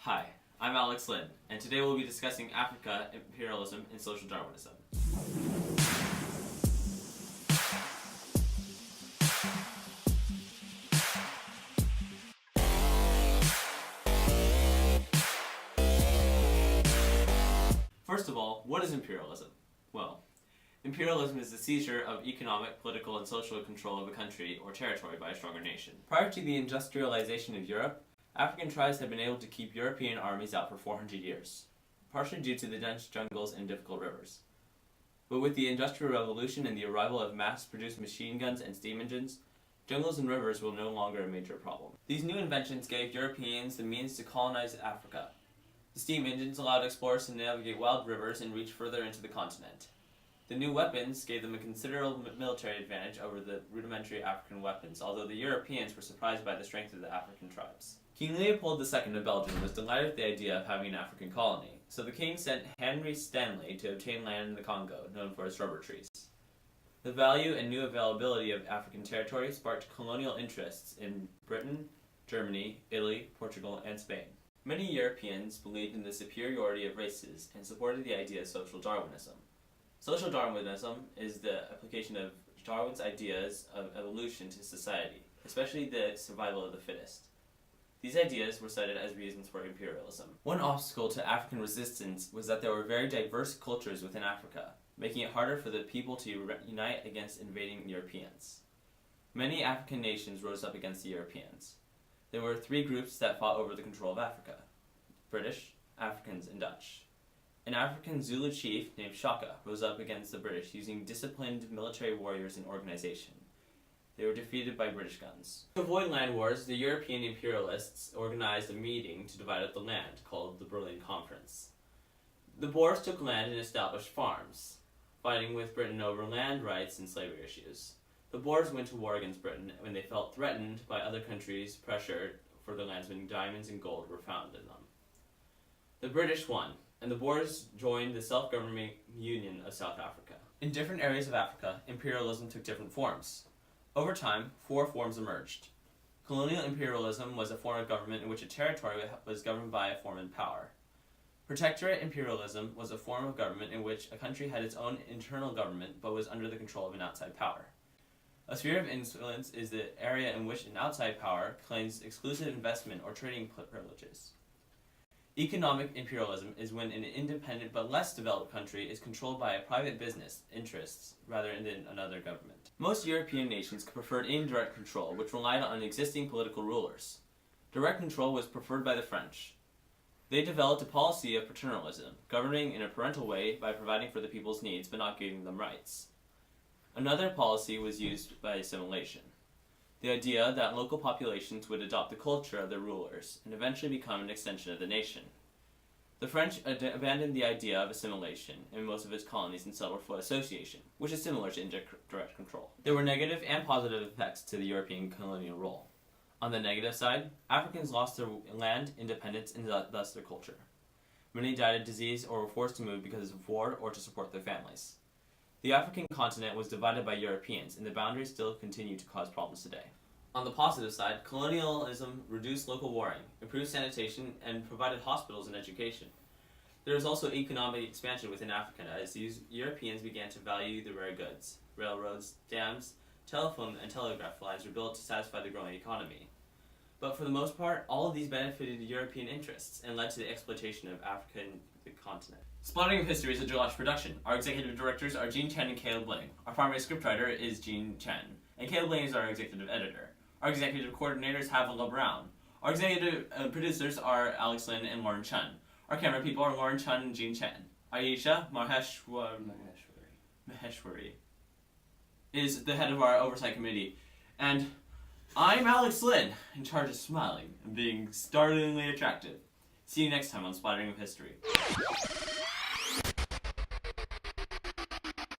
Hi, I'm Alex Lin, and today we'll be discussing Africa, imperialism, and social Darwinism. First of all, what is imperialism? Well, imperialism is the seizure of economic, political, and social control of a country or territory by a stronger nation. Prior to the industrialization of Europe, African tribes had been able to keep European armies out for 400 years, partially due to the dense jungles and difficult rivers. But with the Industrial Revolution and the arrival of mass-produced machine guns and steam engines, jungles and rivers were no longer a major problem. These new inventions gave Europeans the means to colonize Africa. The steam engines allowed explorers to navigate wild rivers and reach further into the continent. The new weapons gave them a considerable military advantage over the rudimentary African weapons, although the Europeans were surprised by the strength of the African tribes. King Leopold II of Belgium was delighted with the idea of having an African colony, so the king sent Henry Stanley to obtain land in the Congo, known for its rubber trees. The value and new availability of African territory sparked colonial interests in Britain, Germany, Italy, Portugal, and Spain. Many Europeans believed in the superiority of races and supported the idea of social Darwinism. Social Darwinism is the application of Darwin's ideas of evolution to society, especially the survival of the fittest. These ideas were cited as reasons for imperialism. One obstacle to African resistance was that there were very diverse cultures within Africa, making it harder for the people to unite against invading Europeans. Many African nations rose up against the Europeans. There were three groups that fought over the control of Africa: British, Africans, and Dutch. An African Zulu chief named Shaka rose up against the British using disciplined military warriors and organization. They were defeated by British guns. To avoid land wars, the European imperialists organized a meeting to divide up the land, called the Berlin Conference. The Boers took land and established farms, fighting with Britain over land rights and slavery issues. The Boers went to war against Britain when they felt threatened by other countries' pressure for the lands when diamonds and gold were found in them. The British won, and the Boers joined the self-governing Union of South Africa. In different areas of Africa, imperialism took different forms. Over time, four forms emerged. Colonial imperialism was a form of government in which a territory was governed by a foreign power. Protectorate imperialism was a form of government in which a country had its own internal government but was under the control of an outside power. A sphere of influence is the area in which an outside power claims exclusive investment or trading privileges. Economic imperialism is when an independent but less developed country is controlled by a private business interests rather than another government. Most European nations preferred indirect control, which relied on existing political rulers. Direct control was preferred by the French. They developed a policy of paternalism, governing in a parental way by providing for the people's needs but not giving them rights. Another policy was used by assimilation. The idea that local populations would adopt the culture of their rulers and eventually become an extension of the nation. The French abandoned the idea of assimilation in most of its colonies and settled for association, which is similar to indirect control. There were negative and positive effects to the European colonial role. On the negative side, Africans lost their land, independence, and thus their culture. Many died of disease or were forced to move because of war or to support their families. The African continent was divided by Europeans, and the boundaries still continue to cause problems today. On the positive side, colonialism reduced local warring, improved sanitation, and provided hospitals and education. There was also economic expansion within Africa as these Europeans began to value the rare goods. Railroads, dams, telephone, and telegraph lines were built to satisfy the growing economy. But for the most part, all of these benefited European interests and led to the exploitation of Africa and the continent. Splattering of History is a Gelash production. Our executive directors are Jean Chen and Caleb Bling. Our primary scriptwriter is Jean Chen, and Caleb Bling is our executive editor. Our executive coordinators have Havilah Brown. Our executive producers are Alex Lin and Lauren Chun. Our camera people are Lauren Chun and Jean Chen. Ayesha Maheshwari is the head of our oversight committee. And I'm Alex Lin, in charge of smiling and being startlingly attractive. See you next time on Splattering of History.